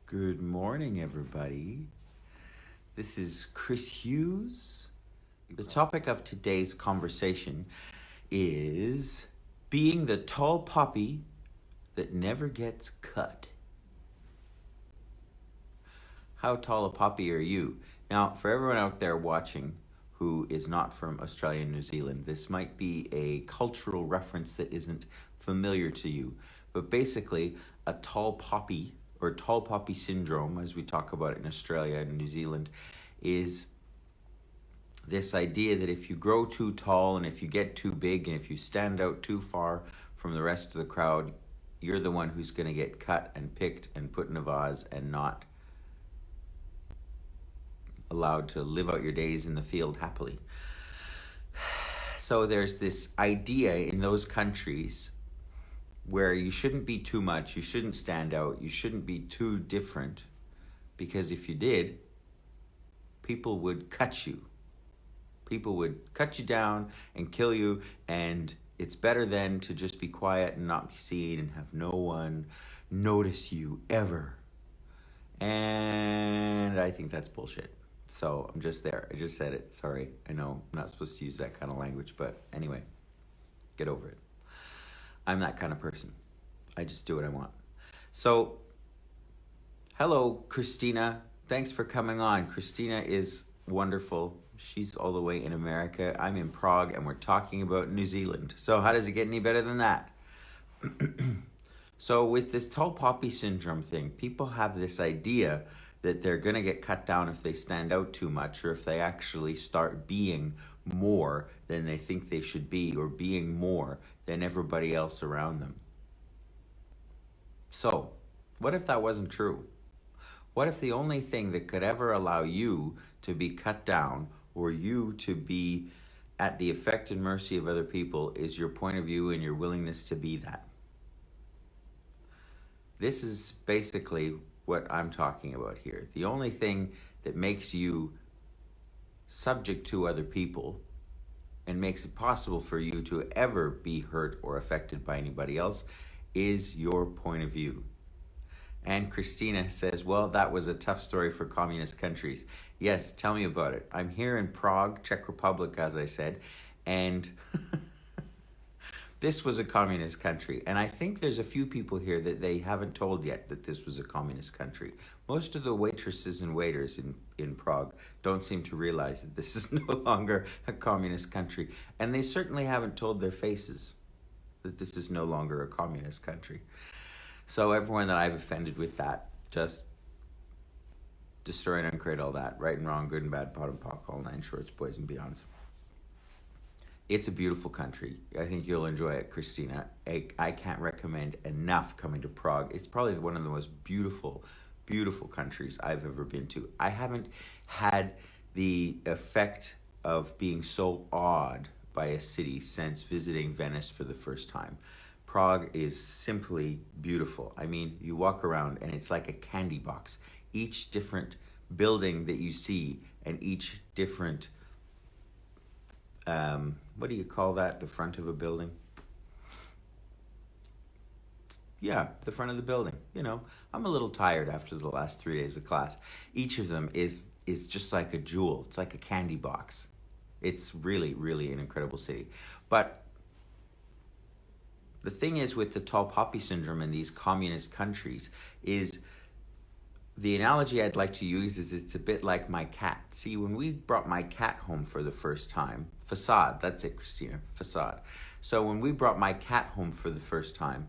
Good morning, everybody. This is Chris Hughes. The topic of today's conversation is being the tall poppy that never gets cut. How tall a poppy are you? Now, for everyone out there watching who is not from Australia and New Zealand, this might be a cultural reference that isn't familiar to you. But basically, a tall poppy or tall poppy syndrome, as we talk about it in Australia and New Zealand, is this idea that if you grow too tall and if you get too big and if you stand out too far from the rest of the crowd, you're the one who's going to get cut and picked and put in a vase and not allowed to live out your days in the field happily. So there's this idea in those countries where you shouldn't be too much, you shouldn't stand out, you shouldn't be too different, because if you did, people would cut you. People would cut you down and kill you, and it's better then to just be quiet and not be seen and have no one notice you ever. And I think that's bullshit. So I'm just there. I just said it. Sorry. I know I'm not supposed to use that kind of language, but anyway, get over it. I'm that kind of person. I just do what I want. So, hello, Christina. Thanks for coming on. Christina is wonderful. She's all the way in America. I'm in Prague, and we're talking about New Zealand. So how does it get any better than that? So with this tall poppy syndrome thing, people have this idea that they're going to get cut down if they stand out too much, or if they actually start being more than they think they should be, or being more than everybody else around them. So, what if that wasn't true? What if the only thing that could ever allow you to be cut down, or you to be at the effect and mercy of other people, is your point of view and your willingness to be that? This is basically what I'm talking about here. The only thing that makes you subject to other people and makes it possible for you to ever be hurt or affected by anybody else is your point of view. And Christina says, well, that was a tough story for communist countries. Yes, tell me about it. I'm here in Prague, Czech Republic, as I said, and this was a communist country. And I think there's a few people here that they haven't told yet that this was a communist country. Most of the waitresses and waiters in Prague don't seem to realize that this is no longer a communist country. And they certainly haven't told their faces that this is no longer a communist country. So everyone that I've offended with that, just destroy and uncreate all that. Right and wrong, good and bad, pot and pock, all nine shorts, boys and beyonds. It's a beautiful country. I think you'll enjoy it, Christina. I can't recommend enough coming to Prague. It's probably one of the most beautiful, beautiful countries I've ever been to. I haven't had the effect of being so awed by a city since visiting Venice for the first time. Prague is simply beautiful. I mean, you walk around and it's like a candy box. Each different building that you see and each different what do you call that? The front of a building? Yeah, the front of the building. You know, I'm a little tired after the last 3 days of class. Each of them is just like a jewel. It's like a candy box. It's really, really an incredible city. But the thing is with the tall poppy syndrome in these communist countries is the analogy I'd like to use is it's a bit like my cat. See, when we brought my cat home for the first time, Facade, that's it, Christina, Facade. So when we brought my cat home for the first time,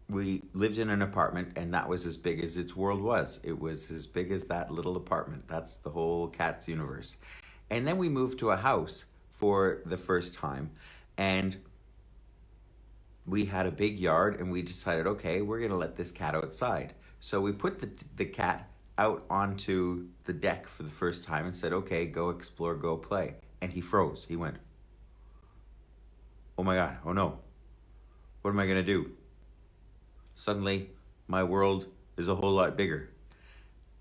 we lived in an apartment, and that was as big as its world was. It was as big as that little apartment. That's the whole cat's universe. And then we moved to a house for the first time, and we had a big yard, and we decided, okay, we're going to let this cat outside. So we put the cat out onto the deck for the first time and said, okay, go explore, go play. And he froze. He went, oh my God, oh no. What am I going to do? Suddenly, my world is a whole lot bigger.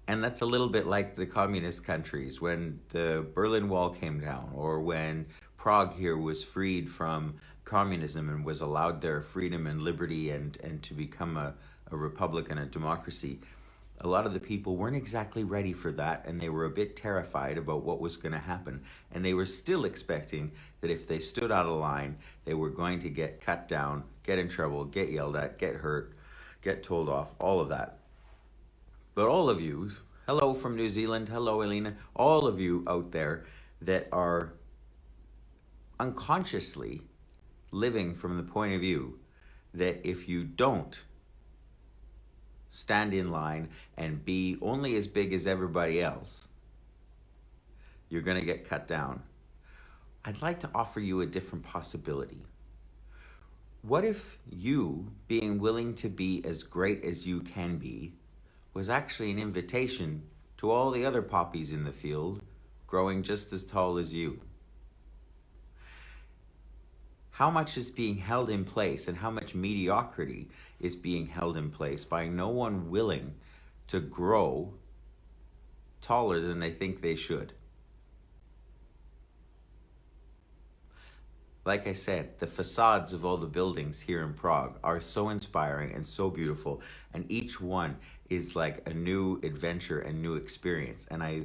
And that's a little bit like the communist countries when the Berlin Wall came down, or when Prague here was freed from communism and was allowed their freedom and liberty and to become a republic and a democracy, a lot of the people weren't exactly ready for that, and they were a bit terrified about what was going to happen. And they were still expecting that if they stood out of line, they were going to get cut down, get in trouble, get yelled at, get hurt, get told off, all of that. But all of you, hello from New Zealand, hello Elena, all of you out there that are unconsciously living from the point of view that if you don't stand in line and be only as big as everybody else, you're going to get cut down. I'd like to offer you a different possibility. What if you being willing to be as great as you can be was actually an invitation to all the other poppies in the field growing just as tall as you? How much is being held in place and how much mediocrity is being held in place by no one willing to grow taller than they think they should? Like I said, the facades of all the buildings here in Prague are so inspiring and so beautiful, and each one is like a new adventure and new experience. And I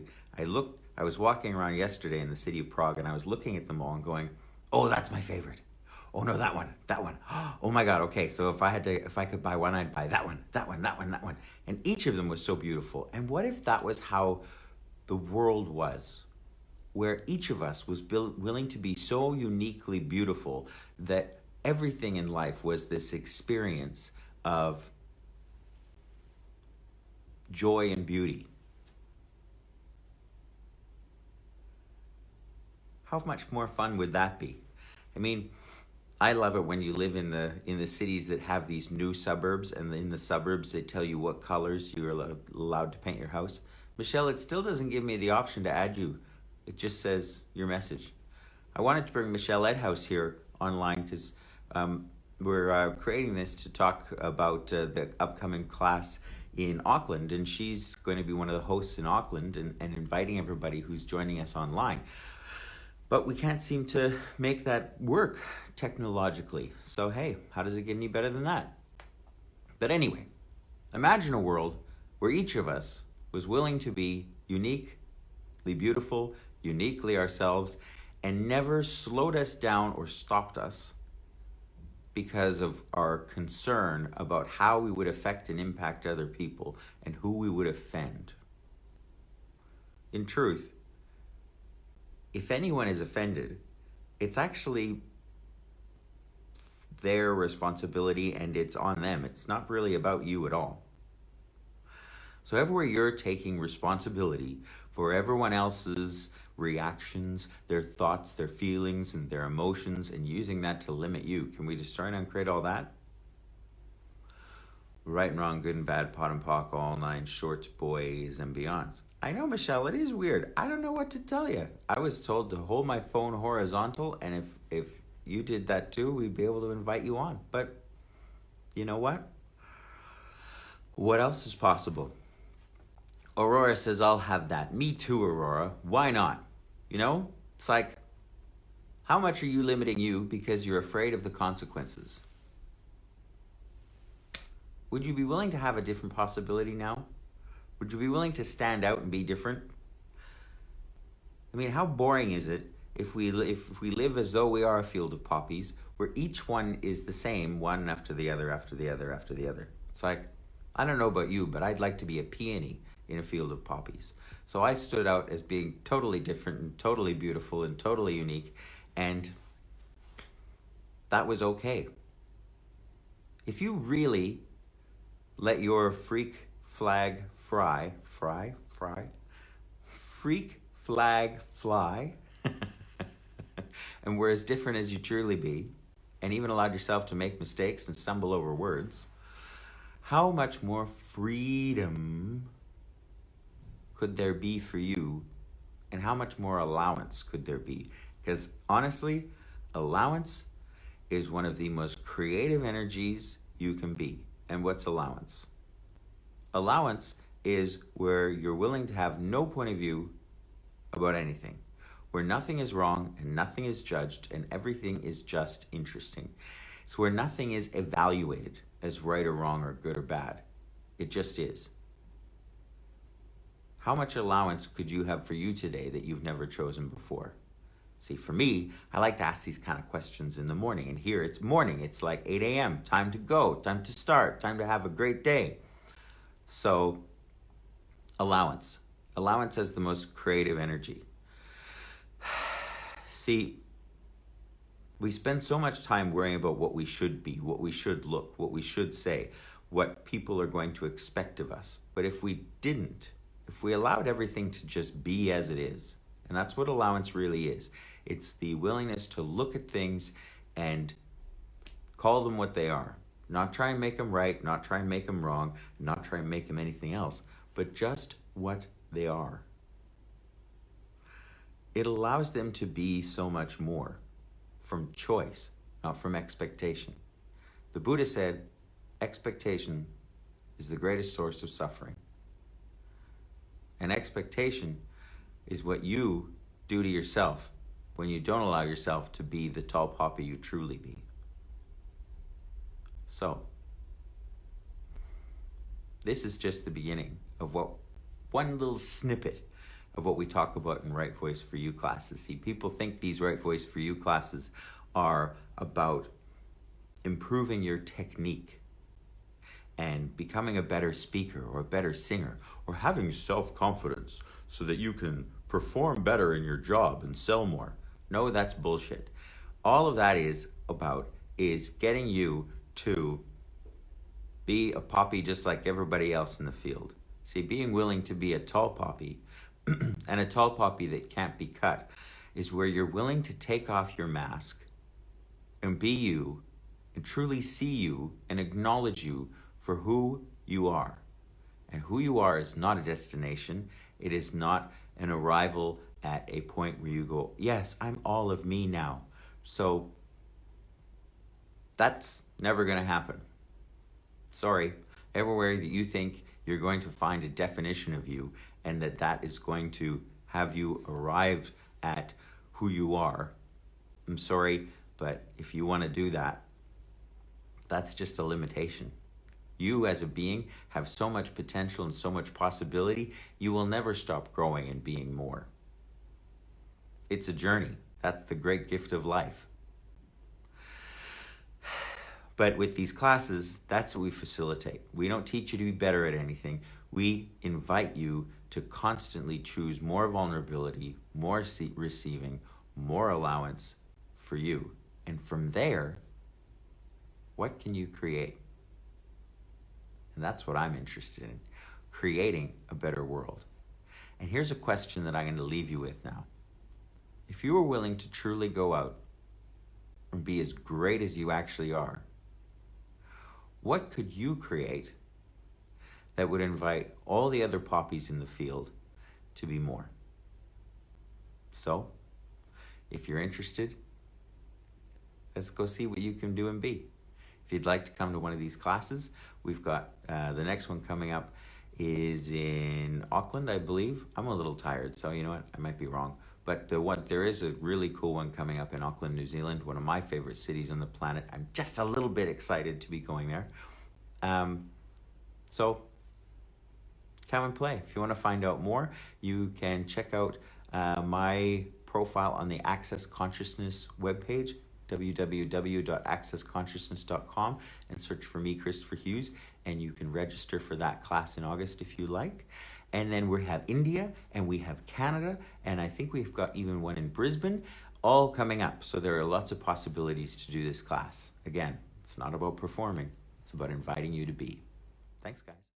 was walking around yesterday in the city of Prague, and I was looking at them all and going, oh, that's my favorite. Oh no, that one. Oh my God, okay, so if I could buy one, I'd buy that one. And each of them was so beautiful. And what if that was how the world was? Where each of us was willing to be so uniquely beautiful that everything in life was this experience of joy and beauty. How much more fun would that be? I mean, I love it when you live in the cities that have these new suburbs, and in the suburbs they tell you what colors you're allowed to paint your house. Michelle, it still doesn't give me the option to add you. It just says your message. I wanted to bring Michelle Edhouse here online because we're creating this to talk about the upcoming class in Auckland, and she's going to be one of the hosts in Auckland and inviting everybody who's joining us online. But we can't seem to make that work technologically. So hey, how does it get any better than that? But anyway, imagine a world where each of us was willing to be uniquely beautiful, uniquely ourselves, and never slowed us down or stopped us because of our concern about how we would affect and impact other people and who we would offend. In truth, if anyone is offended, it's actually their responsibility and it's on them. It's not really about you at all. So everywhere you're taking responsibility for everyone else's reactions, their thoughts, their feelings, and their emotions, and using that to limit you, can we destroy and uncreate all that? Right and wrong, good and bad, pot and pock, all nine shorts, boys, and beyonds. I know, Michelle, it is weird. I don't know what to tell you. I was told to hold my phone horizontal, and if you did that too, we'd be able to invite you on. But you know what? What else is possible? Aurora says, I'll have that. Me too, Aurora. Why not? You know, it's like, how much are you limiting you because you're afraid of the consequences? Would you be willing to have a different possibility now? Would you be willing to stand out and be different? I mean, how boring is it if we live as though we are a field of poppies where each one is the same, one after the other, after the other, after the other? It's like, I don't know about you, but I'd like to be a peony in a field of poppies. So I stood out as being totally different and totally beautiful and totally unique, and that was okay. If you really let your freak flag fly, and were as different as you truly be, and even allowed yourself to make mistakes and stumble over words, how much more freedom could there be for you, and how much more allowance could there be? Because honestly, allowance is one of the most creative energies you can be. And what's allowance? Allowance is where you're willing to have no point of view about anything, where nothing is wrong and nothing is judged and everything is just interesting. It's where nothing is evaluated as right or wrong or good or bad. It just is. How much allowance could you have for you today that you've never chosen before? See, for me, I like to ask these kind of questions in the morning. And here it's morning. It's like 8 a.m. Time to go. Time to start. Time to have a great day. So, allowance. Allowance has the most creative energy. See, we spend so much time worrying about what we should be, what we should look, what we should say, what people are going to expect of us. But if we didn't, if we allowed everything to just be as it is, and that's what allowance really is, it's the willingness to look at things and call them what they are. Not try and make them right, not try and make them wrong, not try and make them anything else, but just what they are. It allows them to be so much more from choice, not from expectation. The Buddha said, expectation is the greatest source of suffering. And expectation is what you do to yourself when you don't allow yourself to be the tall poppy you truly be. So, this is just the beginning of one little snippet of what we talk about in Right Voice for You classes. See, people think these Right Voice for You classes are about improving your technique and becoming a better speaker or a better singer or having self-confidence so that you can perform better in your job and sell more. No, that's bullshit. All of that is about is getting you to be a poppy just like everybody else in the field. See, being willing to be a tall poppy and a tall poppy that can't be cut is where you're willing to take off your mask and be you and truly see you and acknowledge you for who you are. And who you are is not a destination. It is not an arrival at a point where you go, yes, I'm all of me now. So that's never going to happen. Sorry. Everywhere that you think you're going to find a definition of you and that is going to have you arrive at who you are, I'm sorry, but if you want to do that, that's just a limitation. You as a being have so much potential and so much possibility, you will never stop growing and being more. It's a journey. That's the great gift of life. But with these classes, that's what we facilitate. We don't teach you to be better at anything. We invite you to constantly choose more vulnerability, more receiving, more allowance for you. And from there, what can you create? And that's what I'm interested in, creating a better world. And here's a question that I'm going to leave you with now. If you were willing to truly go out and be as great as you actually are, what could you create that would invite all the other poppies in the field to be more? So, if you're interested, let's go see what you can do and be. If you'd like to come to one of these classes, we've got the next one coming up is in Auckland, I believe. I'm a little tired, so you know what? I might be wrong. But there is a really cool one coming up in Auckland, New Zealand, one of my favorite cities on the planet. I'm just a little bit excited to be going there. So come and play. If you want to find out more, you can check out my profile on the Access Consciousness webpage, www.accessconsciousness.com, and search for me, Christopher Hughes, and you can register for that class in August if you like. And then we have India, and we have Canada, and I think we've got even one in Brisbane, all coming up. So there are lots of possibilities to do this class. Again, it's not about performing, it's about inviting you to be. Thanks, guys.